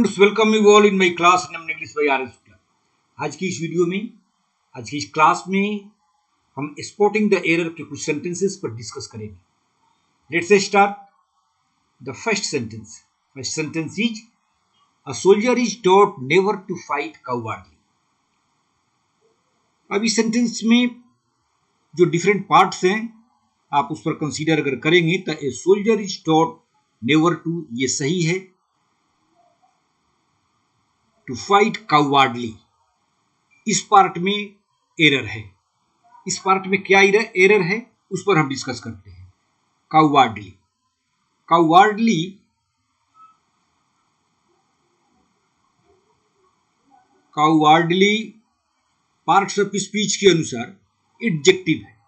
Students, welcome you all in my class नम English by R S club. आज की इस वीडियो में, आज की इस क्लास में हम स्पॉटिंग द एरर के कुछ सेंटेंसेस पर डिस्कस करेंगे। Let's start the first sentence. First sentence is a soldier is taught never to fight cowardly. अब इस सेंटेंस में जो डिफरेंट पार्ट्स हैं आप उस पर कंसीडर अगर करेंगे तो a soldier is taught never to, ये सही है। टू फाइट काउवार्डली, इस पार्ट में एरर है। इस पार्ट में क्या एरर है उस पर हम डिस्कस करते हैं। काउवार्डली, काउवार्डली काउवार्डली पार्ट्स ऑफ स्पीच के अनुसार एडजेक्टिव है।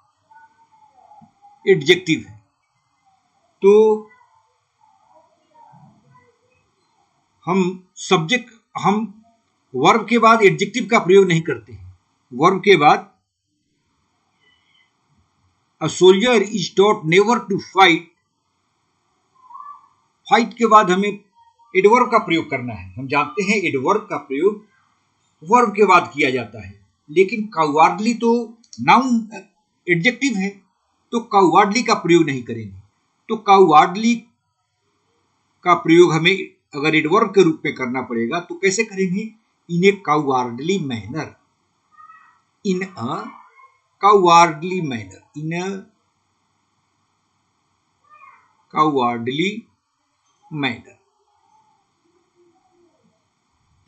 एडजेक्टिव है तो हम वर्ब के बाद एडजेक्टिव का प्रयोग नहीं करते हैं। वर्ब के बाद a soldier is taught never to fight, fight के बाद हमें एडवर्ब का प्रयोग करना है। हम जानते हैं एडवर्ब का प्रयोग वर्ब के बाद किया जाता है, लेकिन काउवार्डली तो नाउन एडजेक्टिव है, तो काउवार्डली का प्रयोग नहीं करेंगे। तो काउवार्डली का प्रयोग हमें अगर एडवर्ब के रूप में करना पड़ेगा तो कैसे करेंगे? इन ए काउवार्डली मैनर, इन अ काउवार्डली मैनर, इन अ काउवार्डली मैनर।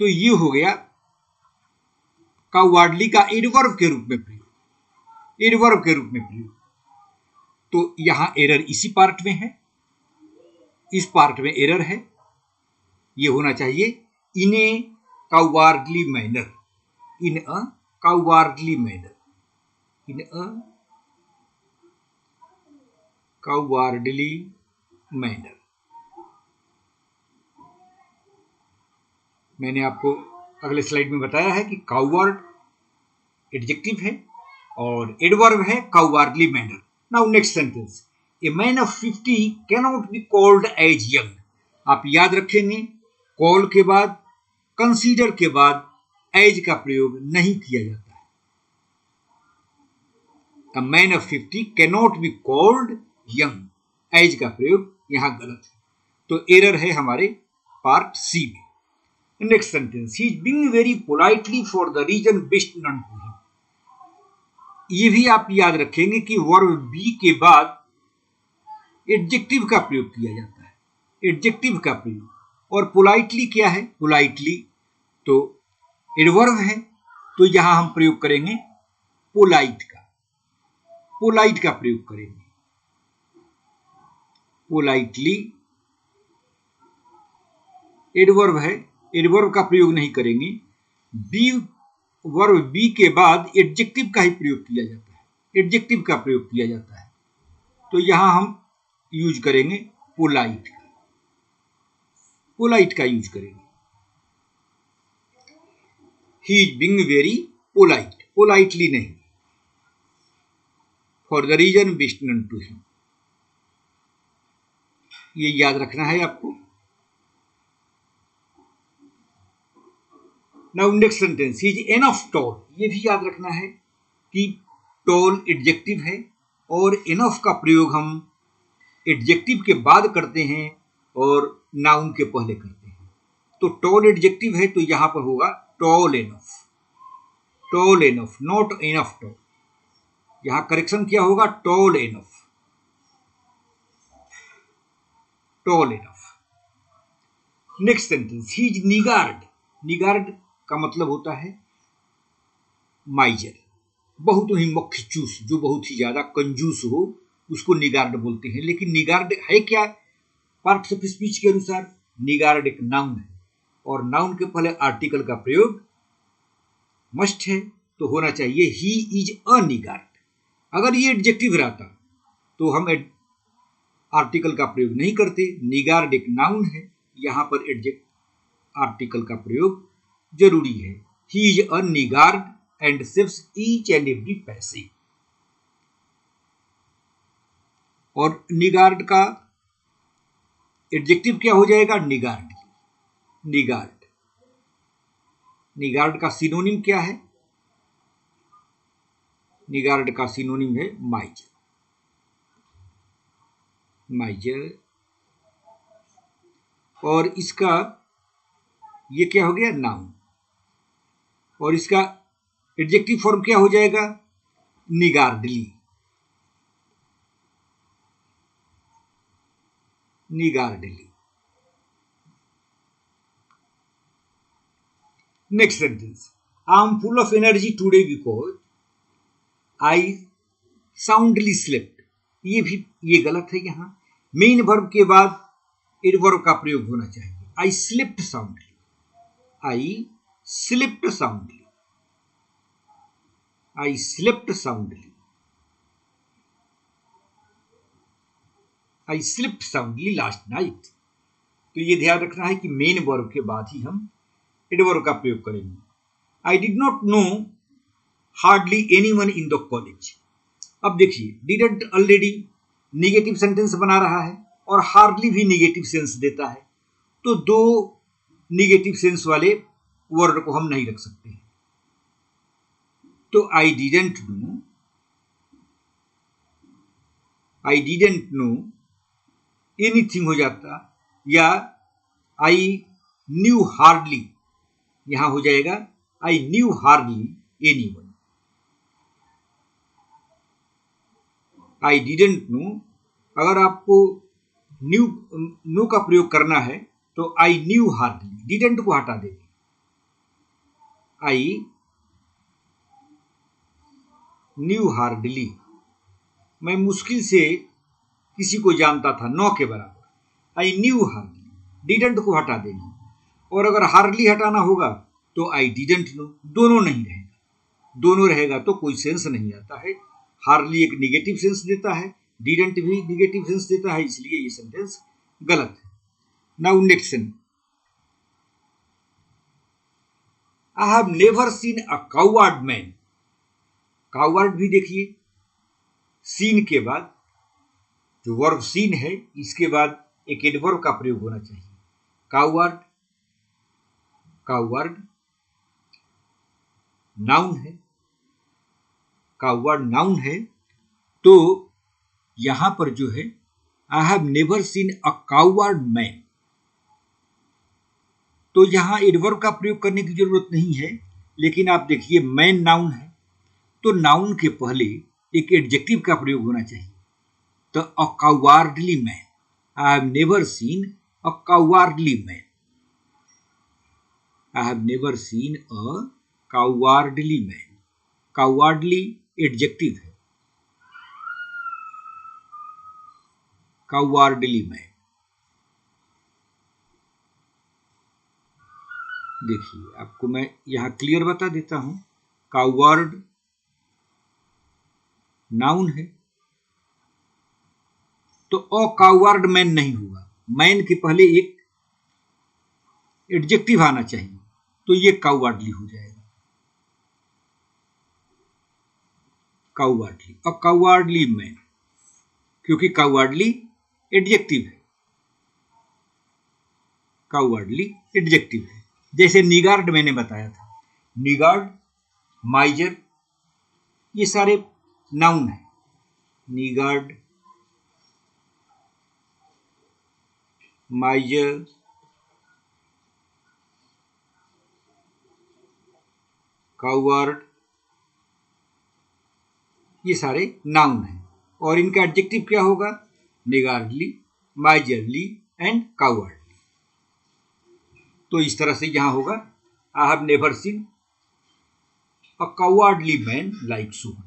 तो ये हो गया काउवार्डली का एडवर्ब के रूप में प्रयोग, एडवर्ब के रूप में प्रयोग। तो यहां एरर इसी पार्ट में है, इस पार्ट में एरर है। ये होना चाहिए इन ए काउवार्डली मैनर, इन अ काउवार्डली मैनर, इन अ काउवार्डली मैनर। मैंने आपको अगले स्लाइड में बताया है कि काउवार्ड एडजेक्टिव है और एडवर्ब है cowardly manner. Now next sentence, a man of 50 cannot be called as young. आप याद रखेंगे, कॉल के बाद, कंसीडर के बाद एज का प्रयोग नहीं किया जाता है। A man of 50 cannot be called young, age का प्रयोग यहां गलत है। तो एरर है हमारे पार्ट सी में। Next sentence, he is being very politely for the reason best known to him. ये भी आप याद रखेंगे कि वर्ब बी के बाद एडजेक्टिव का प्रयोग किया जाता है, एडजेक्टिव का प्रयोग। और पोलाइटली क्या है? पोलाइटली तो एडवर्ब है, तो यहां हम प्रयोग करेंगे पोलाइट का, पोलाइट का प्रयोग करेंगे। पोलाइटली एडवर्ब है, एडवर्ब का प्रयोग नहीं करेंगे। बी, वर्ब बी के बाद एडजेक्टिव का ही प्रयोग किया जाता है, एडजेक्टिव का प्रयोग किया जाता है। तो यहां हम यूज करेंगे पोलाइट का, पोलाइट का यूज करेंगे। He is being very polite, politely नहीं, for the reason best known to him. ये याद रखना है आपको। Now next sentence, he is enough tall. ये भी याद रखना है कि टॉल एडजेक्टिव है और एनफ का प्रयोग हम एडजेक्टिव के बाद करते हैं और नाउन के पहले करते हैं। तो टॉल एडजेक्टिव है तो यहां पर होगा tall enough, tall enough, not enough tall. यहां करेक्शन क्या होगा? Tall enough, tall enough. Next sentence, he is niggard. Niggard का मतलब होता है माइजर, बहुत ही मखचूस, जो बहुत ही ज्यादा कंजूस हो उसको निगार्ड बोलते हैं। लेकिन निगार्ड है क्या? पार्ट्स ऑफ स्पीच के अनुसार निगार्ड एक नाउन है और नाउन के पहले आर्टिकल का प्रयोग मस्ट है, तो होना चाहिए ही इज अ निगार्ड। अगर ये एडजेक्टिव रहता तो हम आर्टिकल का प्रयोग नहीं करते। निगार्ड एक नाउन है, यहां पर आर्टिकल का प्रयोग जरूरी है। He is a niggard and saves each and every पैसे। और निगार्ड का एडजेक्टिव क्या हो जाएगा? निगार्डली, निगार्ड। निगार्ड का सिनोनिम क्या है? निगार्ड का सिनोनिम है माइजर। माइजर। और इसका ये क्या हो गया? नाउन। और इसका एडजेक्टिव फॉर्म क्या हो जाएगा? Niggardly. Niggardly. Next sentence, I am full of energy today because I soundly slept. ये गलत है। यहां मेन वर्ब के बाद एडवर्ब का प्रयोग होना चाहिए। I slept soundly. I slept soundly. I slept soundly. I slipped soundly last night. तो ये ध्यान रखना है कि मेन वर्ब के बाद ही हम एडवर्ब का प्रयोग करेंगे। I did not know hardly anyone in the college. अब देखिए, डिडंट ऑलरेडी निगेटिव सेंटेंस बना रहा है और हार्डली भी निगेटिव सेंस देता है, तो दो निगेटिव सेंस वाले वर्ड को हम नहीं रख सकते हैं। तो आई डिडंट नो एनीथिंग हो जाता, या आई न्यू हार्डली, यहां हो जाएगा I knew hardly anyone. I didn't know, अगर आपको नो का प्रयोग करना है तो आई न्यू हार्डली, डिडंट को हटा देंगे। आई न्यू हार्डली, मैं मुश्किल से किसी को जानता था, नो के बराबर। आई न्यू हार्डली, डिडंट को हटा देंगे। और अगर हार्डली हटाना होगा तो आई डिडंट नो, दोनों नहीं रहेगा। दोनों रहेगा तो कोई सेंस नहीं आता है। हार्डली एक निगेटिव सेंस देता है, डिडंट भी निगेटिव सेंस देता है, इसलिए ये सेंटेंस गलत है। Now next sentence, I have never seen a coward man. Coward भी देखिए, सीन के बाद जो वर्ब सीन है, इसके बाद एक एडवर्ब का प्रयोग होना चाहिए। काउवर्ड, काउवर्ड नाउन है। काउवर्ड नाउन है, तो यहां पर जो है I have never seen a coward man, तो यहां एडवर्ब का प्रयोग करने की जरूरत नहीं है। लेकिन आप देखिए, मैन नाउन है, तो नाउन के पहले एक एडजेक्टिव का प्रयोग होना चाहिए। तो a cowardly man, I have never seen a cowardly man. I have never seen a cowardly man. Cowardly adjective है, काउवार्डली मैन। देखिए, आपको मैं यहां क्लियर बता देता हूं। काउवर्ड नाउन है, तो अ काउवर्ड मैन नहीं होगा। मैन के पहले एक एडजेक्टिव आना चाहिए, तो ये काउवर्डली हो जाएगा। काउवर्डली, अ काउवर्डली मैन, क्योंकि काउवर्डली एडजेक्टिव है। काउवर्डली एडजेक्टिव है। जैसे निगार्ड मैंने बताया था, निगार्ड, माइजर, ये सारे नाउन है। निगार्ड, माइजर, काउवर्ड, ये सारे नाउन हैं। और इनका एडजेक्टिव क्या होगा? Niggardly, miserly and cowardly. तो इस तरह से यहां होगा, I have never seen a cowardly man like Sohan.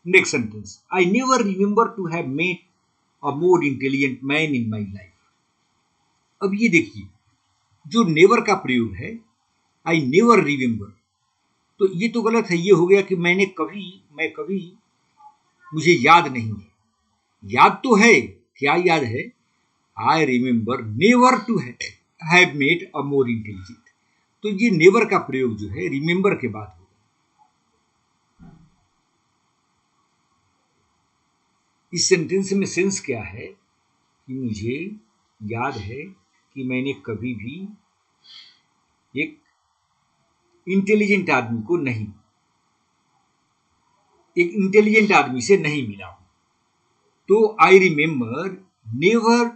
Next sentence, I never remember to have met a more intelligent man in my life. अब ये देखिए, जो नेवर का प्रयोग है, आई नेवर रिमेंबर, तो ये तो गलत है। ये हो गया कि मैं कभी मुझे याद नहीं है। याद तो है, क्या याद है? I remember never to have met a more intelligent. तो ये नेवर का प्रयोग जो है रिमेंबर के बाद होगा। इस सेंटेंस में सेंस क्या है कि मुझे याद है कि मैंने कभी भी एक इंटेलिजेंट आदमी को नहीं, एक इंटेलिजेंट आदमी से नहीं मिला हूं। तो I remember never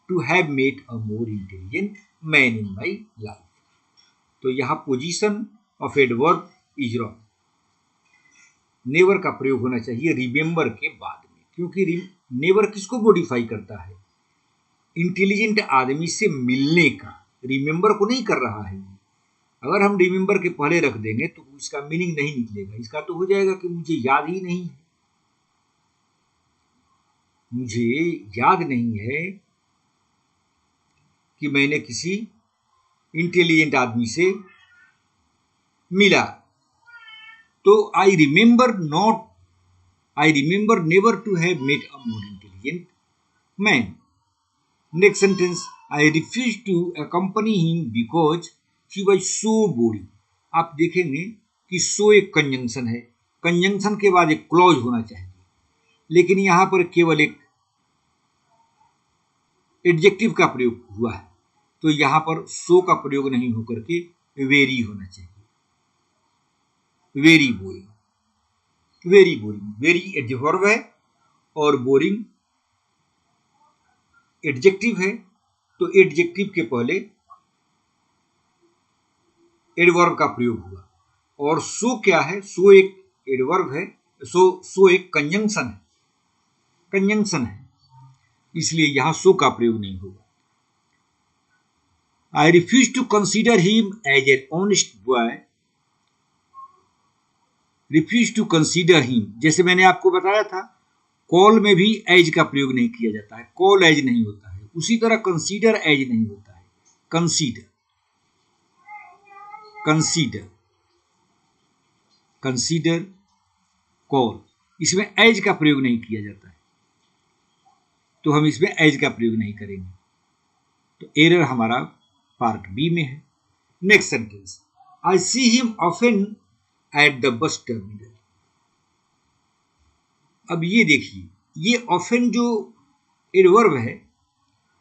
to have met a more intelligent man in my life. तो यहां position of adverb is wrong. Never का प्रयोग होना चाहिए रिमेम्बर के बाद में, क्योंकि नेवर किसको मॉडिफाई करता है? इंटेलिजेंट आदमी से मिलने का, रिमेम्बर को नहीं कर रहा है। अगर हम रिमेम्बर के पहले रख देंगे तो इसका मीनिंग नहीं निकलेगा। इसका तो हो जाएगा कि मुझे याद ही नहीं है, मुझे याद नहीं है कि मैंने किसी इंटेलिजेंट आदमी से मिला। तो I remember never to have met a more intelligent man. Next sentence, I refuse to accompany him because he was so boring. आप देखेंगे कि सो एक कंजंक्शन है, कंजंक्शन के बाद एक क्लॉज होना चाहिए, लेकिन यहां पर केवल एक एडजेक्टिव का प्रयोग हुआ है। तो यहां पर सो का प्रयोग नहीं होकर के वेरी होना चाहिए। Very boring, very boring, very adverb है और बोरिंग एडजेक्टिव है। तो एडजेक्टिव के पहले एडवर्ब का प्रयोग हुआ। और सो क्या है? सो एक एडवर्ब है, सो एक कंजंक्शन है, कंजंक्शन है, इसलिए यहां सो का प्रयोग नहीं होगा। I refuse to consider him as an honest boy. Refuse to consider him, जैसे मैंने आपको बताया था, कॉल में भी एज का प्रयोग नहीं किया जाता है, कॉल एज नहीं होता है। उसी तरह कंसीडर एज नहीं होता है, कंसीडर, कंसीडर, कंसीडर, कॉल, इसमें एज का प्रयोग नहीं किया जाता है, तो हम इसमें एज का प्रयोग नहीं करेंगे। तो एरर हमारा पार्ट बी में है। Next sentence, I see him often eight the bus terminal. अब ये देखिए, ये ऑफन जो एडवर्ब है,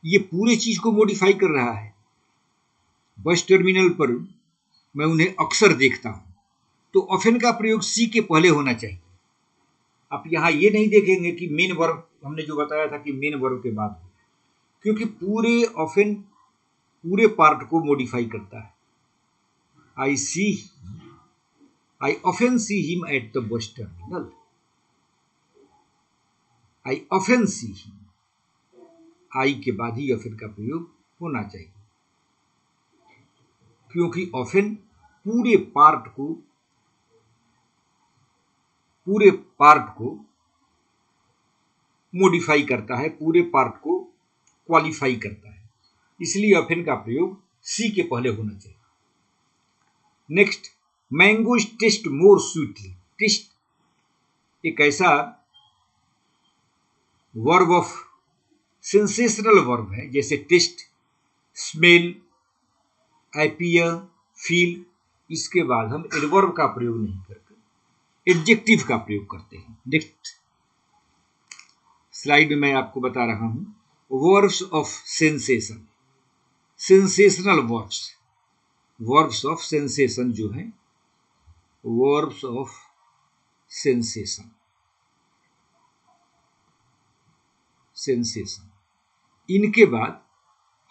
ये पूरे चीज को मॉडिफाई कर रहा है। बस टर्मिनल पर मैं उन्हें अक्सर देखता हूं, तो ऑफन का प्रयोग सी के पहले होना चाहिए। आप यहां ये नहीं देखेंगे कि मेन वर्ब, हमने जो बताया था कि मेन वर्ब के बाद हो, क्योंकि पूरे ऑफन पूरे पार्ट को मॉडिफाई करता है। I often see him at the bus terminal. I often see him, I के बाद ही ऑफन का प्रयोग होना चाहिए, क्योंकि ऑफन पूरे पार्ट को मॉडिफाई करता है, पूरे पार्ट को क्वालिफाई करता है, इसलिए ऑफन का प्रयोग सी के पहले होना चाहिए। Next, mangoes taste more sweetly. Taste एक ऐसा वर्ब ऑफ सेंसेशनल वर्ब है, जैसे टेस्ट, स्मेल, अपीयर, फील। इसके बाद हम एडवर्ब का प्रयोग नहीं करके एडजेक्टिव का प्रयोग करते हैं। नेक्स्ट स्लाइड में मैं आपको बता रहा हूं verbs of sensation, sensational verbs, verbs of sensation जो है, वर्ब्स ऑफ सेंसेशन, सेंसेशन, इनके बाद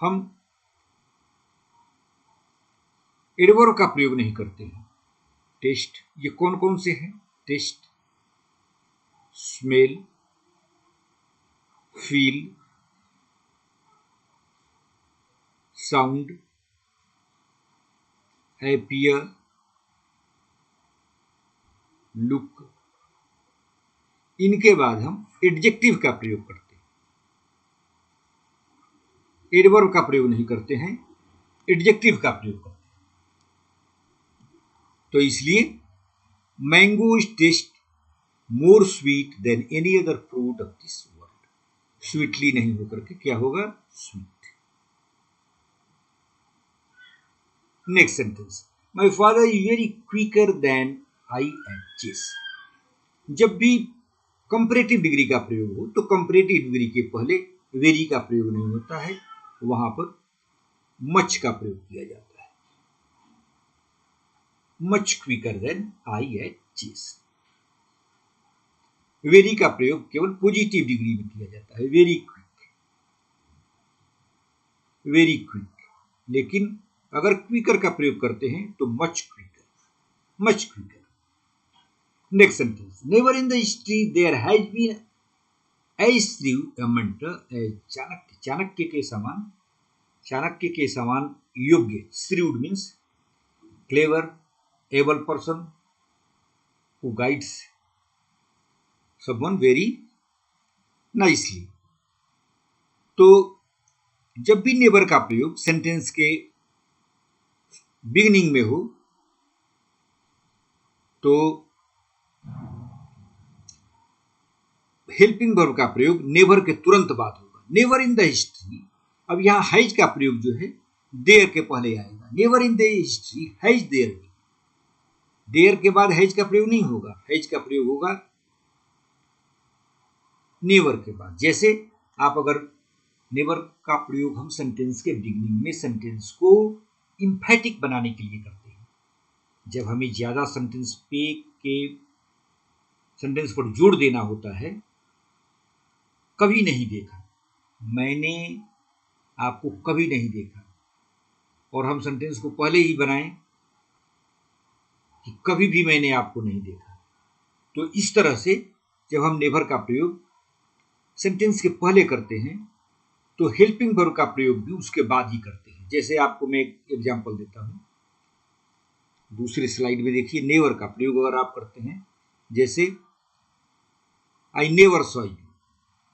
हम एडवर्ब का प्रयोग नहीं करते हैं। टेस्ट, ये कौन कौन से हैं? Taste, smell, feel, sound, appear, look. इनके बाद हम एडजेक्टिव का प्रयोग करते हैं, एडवर्ब का प्रयोग नहीं करते हैं, एडजेक्टिव का प्रयोग करते हैं। तो इसलिए mangoes taste more sweet than any other fruit of this world. Sweetly नहीं होकर के क्या होगा? Sweet. Next sentence, my father is very quicker than I at chess. जब भी कंपैरेटिव डिग्री का प्रयोग हो तो कंपैरेटिव डिग्री के पहले वेरी का प्रयोग नहीं होता है, वहां पर मच का प्रयोग किया जाता है। Much quicker than I at chess. Very का प्रयोग केवल पॉजिटिव डिग्री में किया जाता है, वेरी क्विक, वेरी क्विक। लेकिन अगर क्विकर का प्रयोग करते हैं तो much quicker, much quicker. Next sentence, never in the history there has been as shrewd a mentor as Chanakya. Chanakya के समान योग्य, shrewd means clever, able person who guides someone very nicely। तो जब भी नेवर का प्रयोग सेंटेंस के बिगिनिंग में हो तो हेल्पिंग वर्ब का प्रयोग नेवर के तुरंत बाद होगा। नेवर इन द हिस्ट्री, अब यहां हैज का प्रयोग जो है देयर के पहले आएगा। Never in the history has there, there के बाद हैज का प्रयोग नहीं होगा, हैज का प्रयोग होगा नेवर के बाद। जैसे आप अगर नेवर का प्रयोग हम सेंटेंस के बिगिनिंग में सेंटेंस को इंफेटिक बनाने के लिए करते हैं, जब हमें ज्यादा सेंटेंस पर जोर देना होता है। कभी नहीं देखा, मैंने आपको कभी नहीं देखा, और हम सेंटेंस को पहले ही बनाएं कि कभी भी मैंने आपको नहीं देखा। तो इस तरह से जब हम नेवर का प्रयोग सेंटेंस के पहले करते हैं तो हेल्पिंग वर्ब का प्रयोग भी उसके बाद ही करते हैं। जैसे आपको मैं एक एग्जांपल देता हूं, दूसरी स्लाइड में देखिए, नेवर का प्रयोग अगर आप करते हैं, जैसे आई नेवर सॉ यू,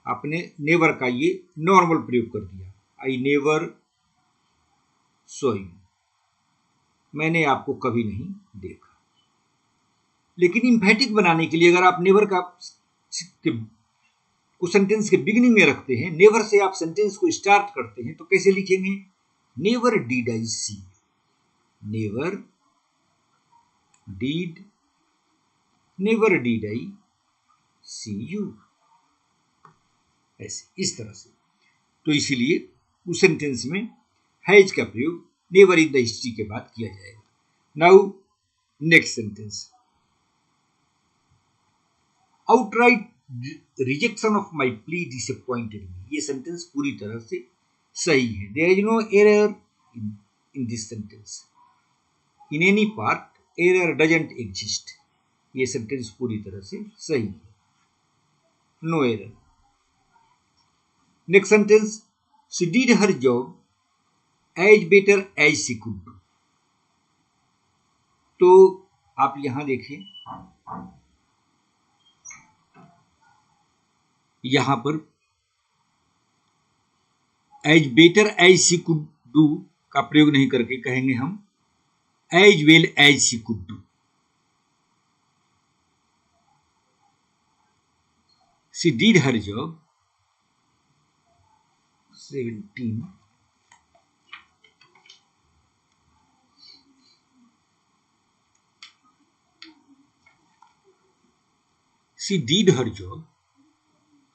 आपने नेवर का ये नॉर्मल प्रयोग कर दिया, आई नेवर सॉ यू, मैंने आपको कभी नहीं देखा। लेकिन इंफेटिक बनाने के लिए अगर आप नेवर का को सेंटेंस के बिगिनिंग में रखते हैं, नेवर से आप सेंटेंस को स्टार्ट करते हैं, तो कैसे लिखेंगे? Never did I see, never did I see you, ऐसे इस तरह से। तो इसीलिए उस सेंटेंस में हैज का प्रयोग नेवर इन द हिस्ट्री के बाद किया जाएगा। Now next sentence, outright rejection of my plea disappointed me. ये सेंटेंस पूरी तरह से सही है। There is no error in this sentence, in any part error doesn't exist. ये सेंटेंस पूरी तरह से सही है, no error. Next sentence, she did her job as better as she could do. तो आप यहां देखिए, यहां पर as better as she could do का प्रयोग नहीं करके कहेंगे हम as well as she could do. She did her job 17, she did her job,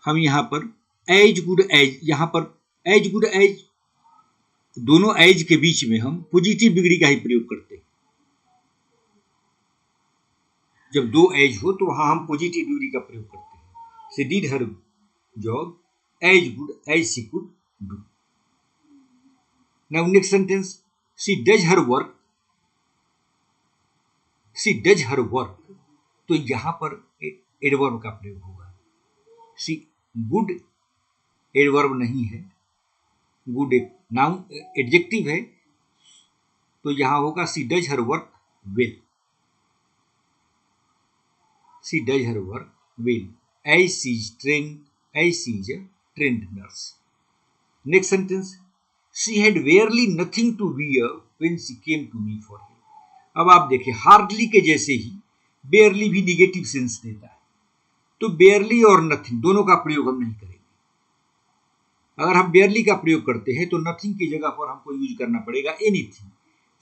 हम यहां पर एज गुड एज, यहां पर एज गुड एज, दोनों एज के बीच में हम पॉजिटिव डिग्री का ही प्रयोग करते हैं। जब दो एज हो तो वहां हम पॉजिटिव डिग्री का प्रयोग करते हैं। She did her job as good as she could do. Now next sentence, she does her work, she does her work, तो यहां पर एडवर्ब का प्रयोग होगा। शी गुड एडवर्ब नहीं है, गुड एक नाउन एडजेक्टिव है, तो यहां होगा she does her work well, she does her work well as she is a trained nurse. Next sentence, she had barely nothing to wear when she came to me for help. अब आप देखिए, hardly के जैसे ही बेयरली भी negative sense देता है, तो बेयरली और नथिंग दोनों का प्रयोग हम नहीं करेंगे। अगर हम बेयरली का प्रयोग करते हैं तो नथिंग की जगह पर हमको यूज करना पड़ेगा anything.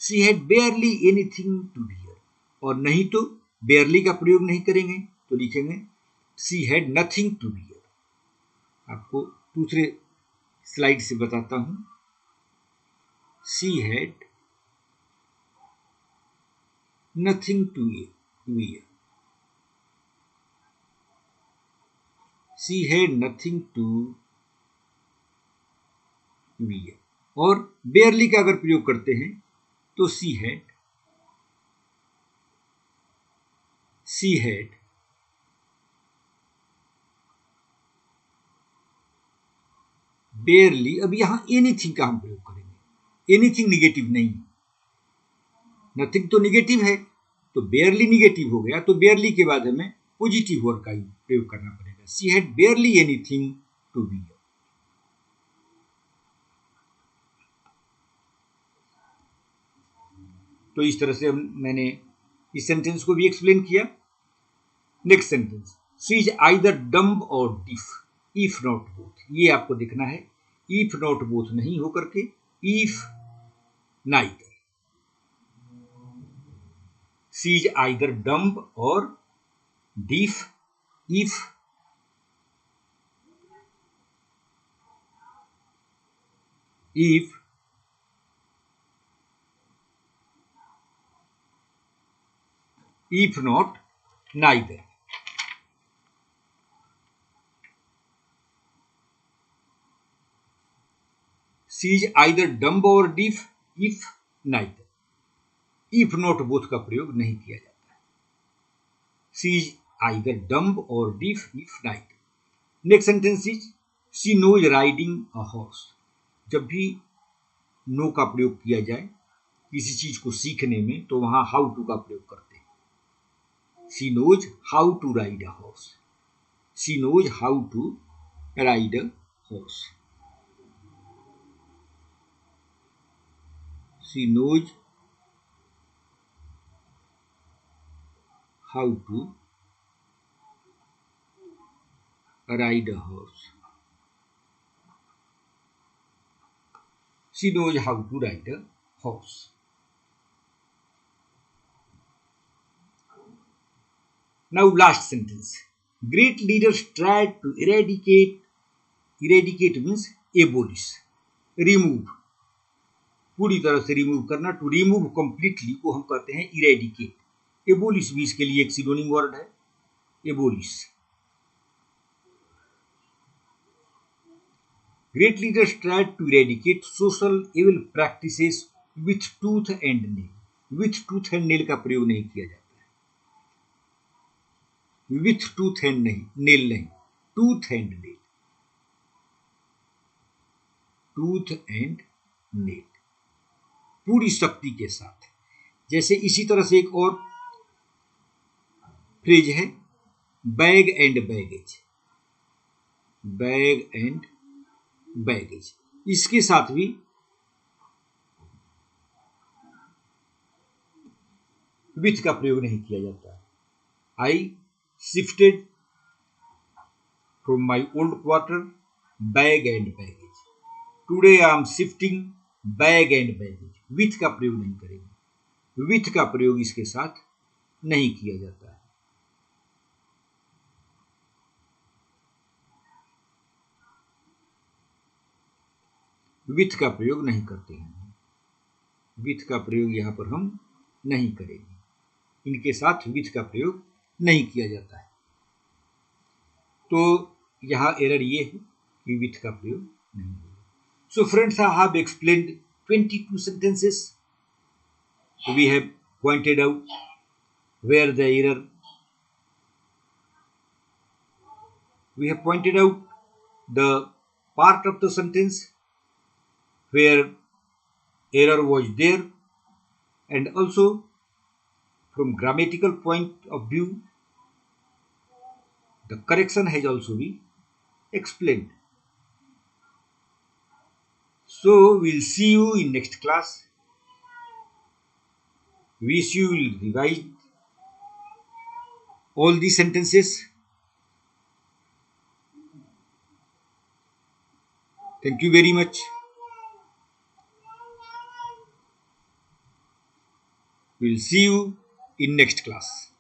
She had barely anything to wear, और नहीं तो बेयरली का प्रयोग नहीं करेंगे तो लिखेंगे she had nothing to wear. आपको दूसरे स्लाइड से बताता हूं, she had nothing to wear. She had nothing to wear. और barely का अगर प्रयोग करते हैं तो she had barely. अब यहां एनीथिंग का हम प्रयोग करेंगे. एनीथिंग निगेटिव नहीं, नथिंग तो निगेटिव है, तो barely निगेटिव हो गया, तो barely के बाद हमें पॉजिटिव वर्ड का प्रयोग करना पड़ेगा. She had barely anything to wear. तो इस तरह से मैंने इस सेंटेंस को भी एक्सप्लेन किया. Next sentence, she is either dumb और डिफ इफ नॉट बोथ. ये आपको देखना है, इफ नॉट बोथ नहीं होकर के if neither. She is either dumb और डिफ if not neither. She is either dumb or deaf if neither. if not both का प्रयोग नहीं किया जाता है. She is either dumb or deaf if neither. Next sentence is she knows riding a horse. जब भी no का प्रयोग किया जाए किसी चीज को सीखने में तो वहां हाउ टू का प्रयोग करते हैं. She knows how to ride a horse. She knows how to ride a horse. She knows how to ride a horse. She knows how to ride a horse. Now last sentence. Great leaders tried to eradicate means abolish, remove, पूरी तरह से remove करना. To remove completely को हम कहते हैं eradicate. Abolish भी इसके लिए एक सिनोनिम वर्ड है, abolish. Great leaders tried to eradicate social evil practices with tooth and nail. With tooth and nail का प्रयोग नहीं किया जाता है. विथ टूथ एंड नहीं, नेल नहीं, tooth and nail. Tooth and nail, पूरी शक्ति के साथ. जैसे इसी तरह से एक और फ्रेज है, bag and baggage. Bag and baggage, इसके साथ भी विथ का प्रयोग नहीं किया जाता है. I shifted from my old quarter bag and baggage. Today I am shifting bag and baggage. With का प्रयोग नहीं करेंगे, विथ का प्रयोग इसके साथ नहीं किया जाता है. विथ का प्रयोग नहीं करते हैं, विथ का प्रयोग यहां पर हम नहीं करेंगे. इनके साथ विथ का प्रयोग नहीं किया जाता है. तो यहां एरर ये है कि विथ का प्रयोग नहीं होगा. So friends, I have explained 22 sentences. We have pointed out where the error. We have pointed out the part of the sentence where error was there, and also from grammatical point of view, the correction has also been explained. So we'll see you in next class. Wish you will revise all these sentences. Thank you very much. We'll see you in next class.